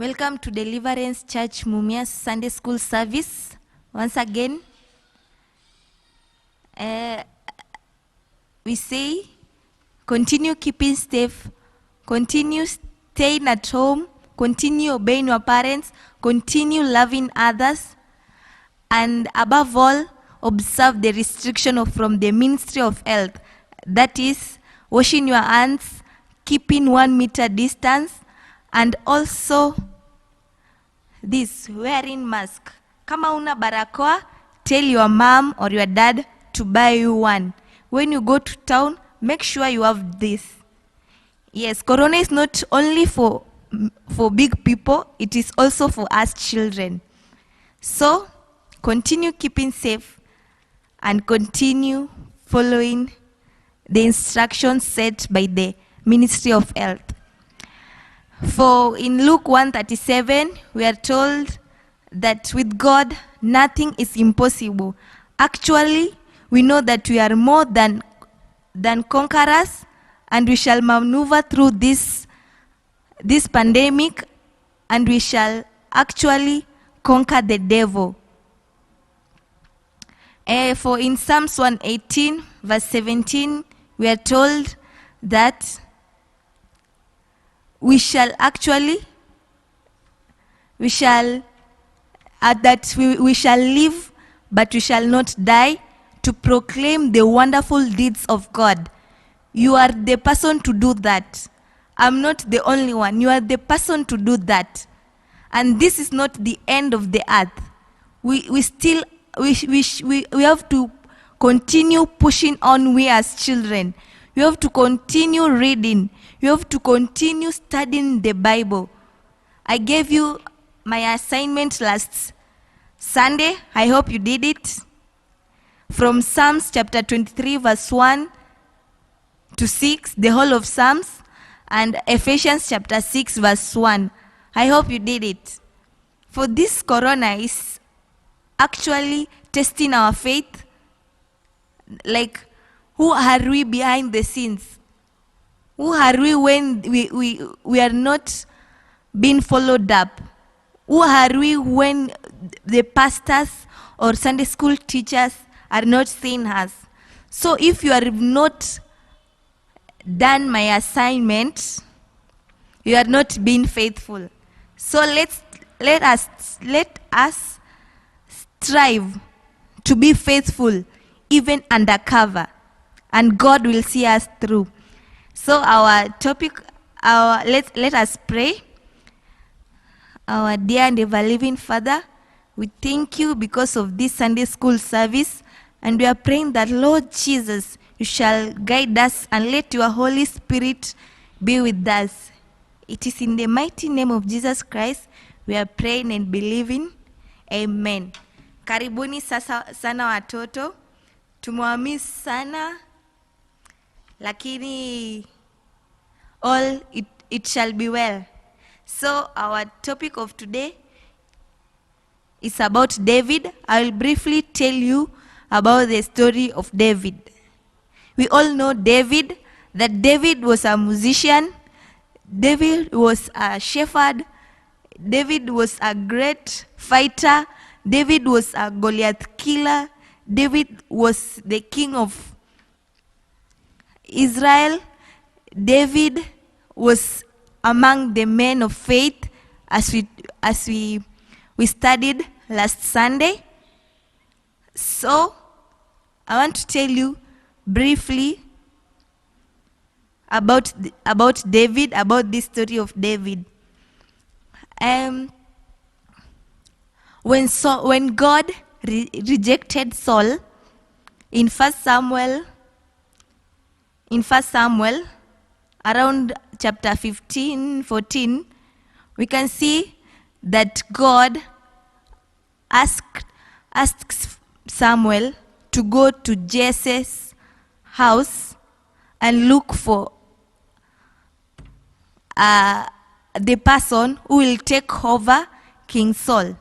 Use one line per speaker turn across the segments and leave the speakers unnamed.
Welcome to Deliverance Church Mumias Sunday School service. Once again, we say continue keeping safe, continue staying at home, continue obeying your parents, continue loving others, and above all, observe the restriction from the Ministry of Health. That is, washing your hands, keeping 1 meter distance, and also this, wearing mask. Kama una barakoa, tell your mom or your dad to buy you one. When you go to town, make sure you have this. Yes, Corona is not only for big people, it is also for us children. So, continue keeping safe and continue following the instructions set by the Ministry of Health. For in Luke 1:37, we are told that with God, nothing is impossible. Actually, we know that we are more than conquerors, and we shall maneuver through this pandemic, and we shall actually conquer the devil. For in Psalms 118, verse 17, we are told that we shall live, but we shall not die, to proclaim the wonderful deeds of God. You are the person to do that. I'm not the only one. You are the person to do that. And this is not the end of the earth. We have to continue pushing on. We as children, we have to continue reading. You have to continue studying the Bible. I gave you my assignment last Sunday. I hope you did it. From Psalms chapter 23, verse 1 to 6, the whole of Psalms, and Ephesians chapter 6, verse 1. I hope you did it. For this Corona is actually testing our faith. Like, who are we behind the scenes? Who are we when we are not being followed up? Who are we when the pastors or Sunday school teachers are not seeing us? So if you have not done my assignment, you are not being faithful. So let us strive to be faithful even undercover, and God will see us through. So our topic, let us pray. Our dear and ever-living Father, we thank you because of this Sunday school service, and we are praying that, Lord Jesus, you shall guide us and let your Holy Spirit be with us. It is in the mighty name of Jesus Christ we are praying and believing. Amen. Karibuni sana watoto. Tumewamiss sana, lakini all it shall be well. So our topic of today is about David. I will briefly tell you about the story of David. We all know David, that David was a musician, David was a shepherd, David was a great fighter, David was a Goliath killer, David was the king of Israel. David was among the men of faith, as we studied last Sunday. So I want to tell you briefly about David, about this story of David. When God rejected Saul in 1 Samuel, around chapter 15, 14, we can see that God asks Samuel to go to Jesse's house and look for the person who will take over King Saul.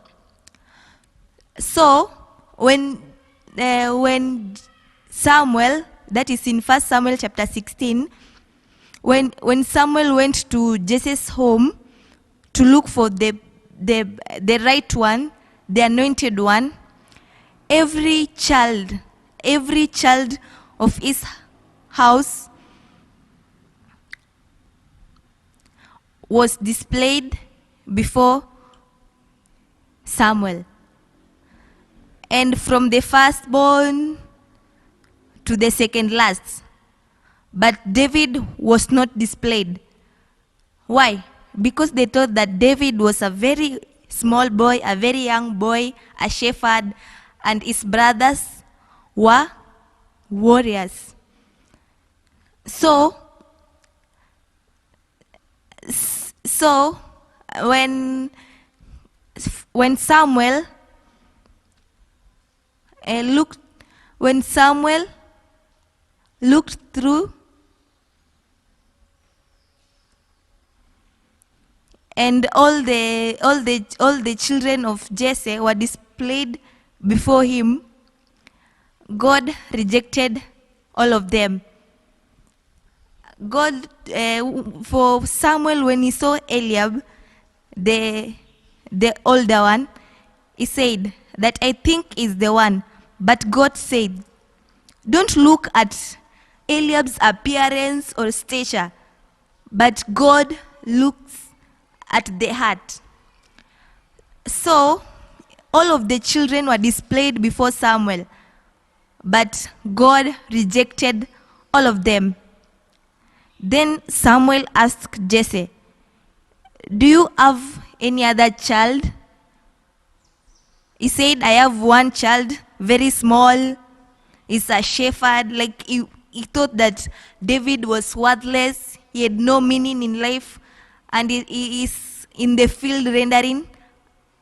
So when Samuel, that is in 1 Samuel chapter 16, when Samuel went to Jesse's home to look for the right one, the anointed one. Every child of his house was displayed before Samuel. And from the firstborn to the second last. But David was not displayed. Why? Because they thought that David was a very small boy, a very young boy, a shepherd, and his brothers were warriors. So when Samuel looked through, and all the children of Jesse were displayed before him, God rejected all of them. God, for Samuel, when he saw Eliab, the older one, he said that I think is the one. But God said, don't look at Eliab's appearance or stature, but God looks at the heart. So all of the children were displayed before Samuel, but God rejected all of them. Then Samuel asked Jesse, do you have any other child? He said, I have one child, very small. He's a shepherd. Like he thought that David was worthless. He had no meaning in life. And he is in the field rendering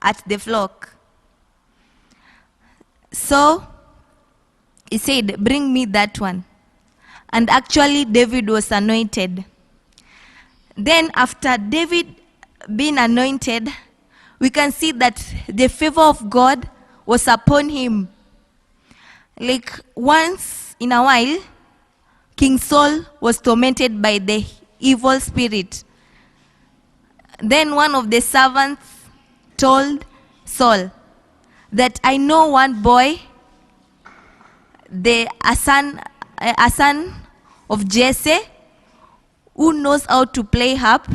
at the flock. So he said, bring me that one. And actually David was anointed. Then after David being anointed, we can see that the favor of God was upon him. Like once in a while, King Saul was tormented by the evil spirit. Then one of the servants told Saul that I know one boy, a son of Jesse, who knows how to play harp.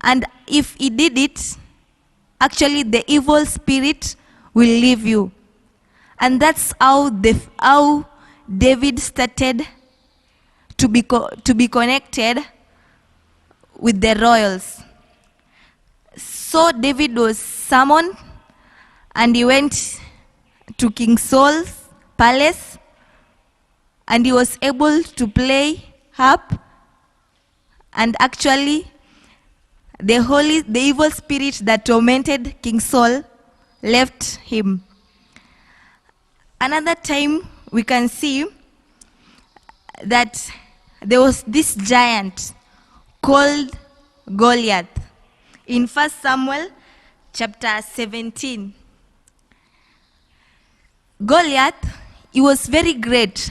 And if he did it, actually the evil spirit will leave you. And that's how David started to be connected with the royals. So David was summoned and he went to King Saul's palace and he was able to play harp, and actually the evil spirit that tormented King Saul left him. Another time we can see that there was this giant called Goliath in 1 Samuel chapter 17. Goliath, he was very great,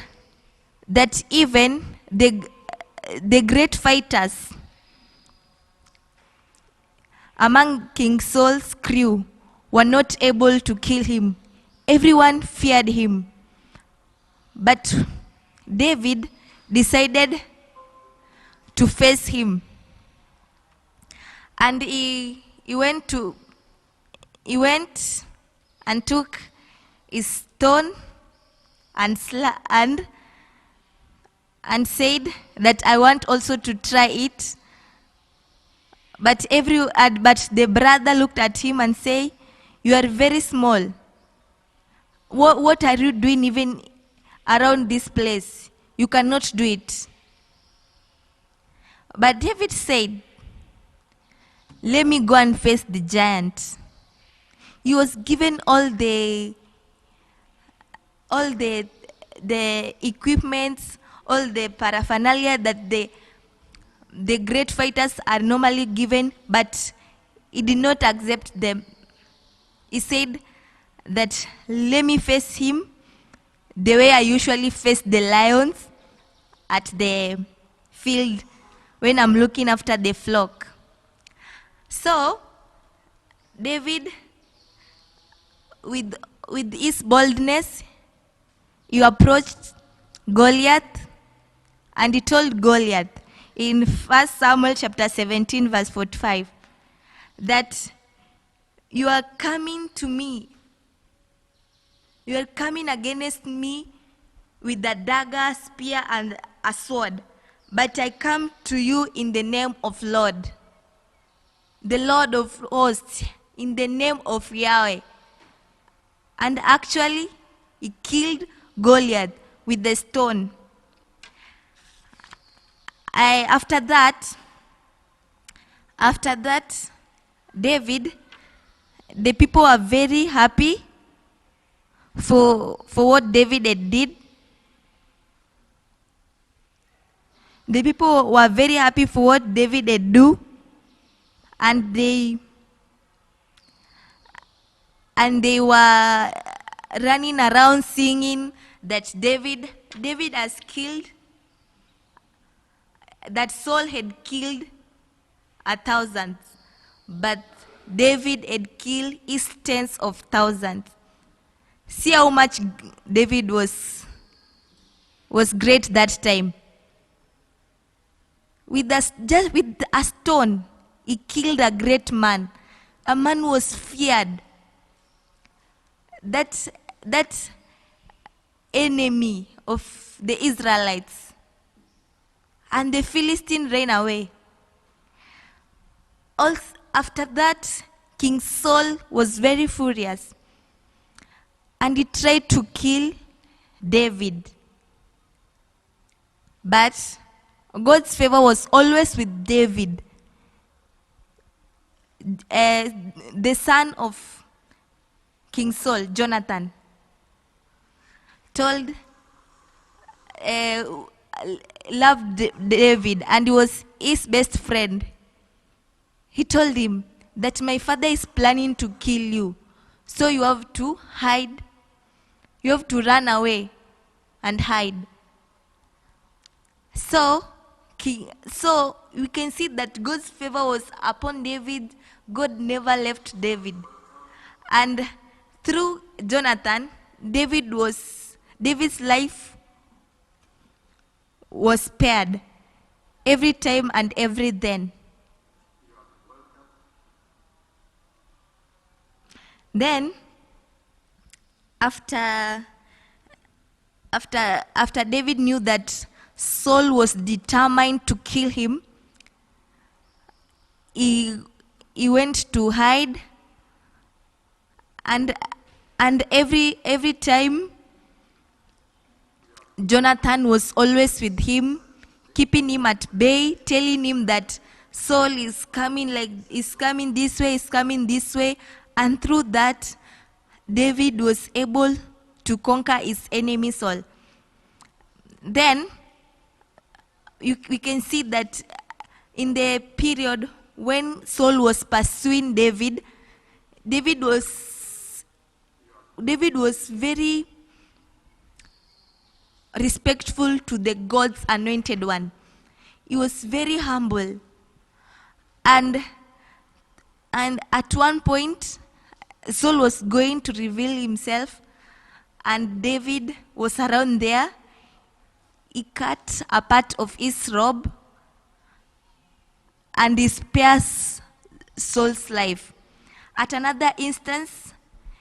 that even the great fighters among King Saul's crew were not able to kill him. Everyone feared him. But David decided to face him. And he went and took his stone and said that I want also to try it. But the brother looked at him and said, you are very small. What are you doing even around this place? You cannot do it. But David said, let me go and face the giant. He was given all the equipments, all the paraphernalia that the great fighters are normally given, but he did not accept them. He said that let me face him the way I usually face the lions at the field when I'm looking after the flock. So David, with his boldness, he approached Goliath, and he told Goliath in 1 Samuel chapter 17 verse 45 that you are coming to me, you are coming against me with a dagger, spear, and a sword, but I come to you in the name of Lord, the Lord of hosts, in the name of Yahweh. And actually, he killed Goliath with the stone. After that, David, the people were very happy for what David had did. The people were very happy for what David had do, and they were running around singing that David has killed, that Saul had killed 1,000, but David had killed his tens of thousands. See how much David was great that time. Just with a stone, he killed a great man. A man was feared. That enemy of the Israelites. And the Philistine ran away. Also, after that, King Saul was very furious, and he tried to kill David. But God's favor was always with David. The son of King Saul, Jonathan, loved David, and he was his best friend. He told him that my father is planning to kill you, so you have to hide. You have to run away and hide. So we can see that God's favor was upon David. God never left David. And through Jonathan, David's life was spared every time and every then. Then, after David knew that Saul was determined to kill him, he went to hide, and every time Jonathan was always with him, keeping him at bay, telling him that Saul is coming this way, and through that, David was able to conquer his enemy Saul. Then we can see that in the period when Saul was pursuing David was very respectful to the God's anointed one. He was very humble, and at one point Saul was going to reveal himself, and David was around there. He cut a part of his robe and he spares Saul's life. At another instance,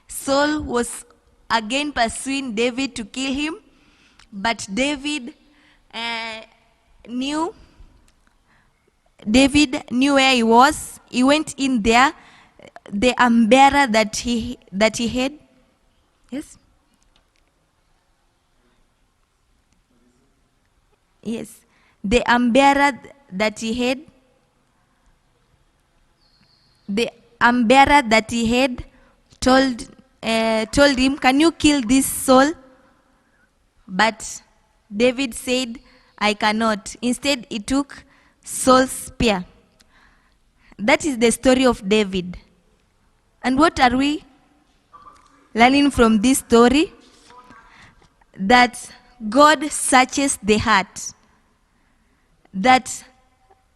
Saul was again pursuing David to kill him, but David knew where he was. He went in there. The umbrella that he had, yes, the umbrella that he had, told him, "Can you kill this Saul?" But David said, "I cannot." Instead, he took Saul's spear. That is the story of David. And what are we learning from this story? That God searches the heart. That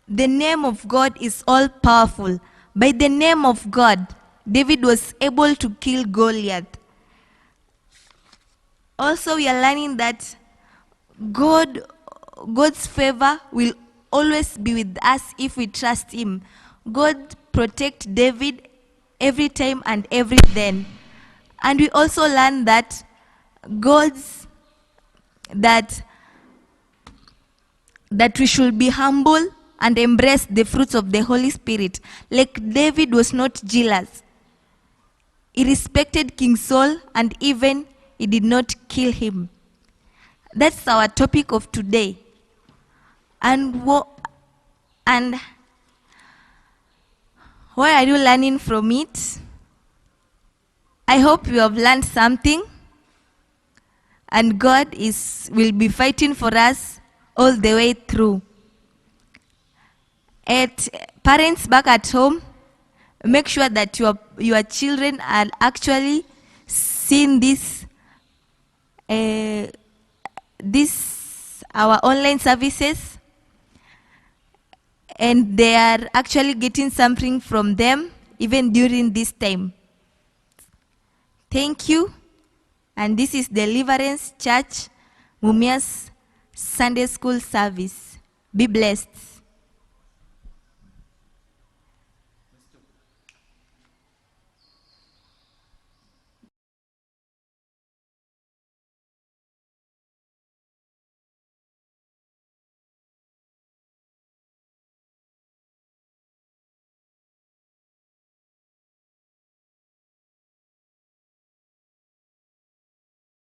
the name of God is all powerful, By the name of God, David was able to kill Goliath. Also, we are learning that God's favor will always be with us if we trust Him. God protect David every time and every then. And we also learn that that we should be humble and embrace the fruits of the Holy Spirit. Like David was not jealous. He respected King Saul and even he did not kill him. That's our topic of today. And why are you learning from it? I hope you have learned something, and God will be fighting for us all the way through. Parents back at home, make sure that your children are actually seeing our online services, and they are actually getting something from them even during this time. Thank you. And this is Deliverance Church Mumias Sunday School service. Be blessed.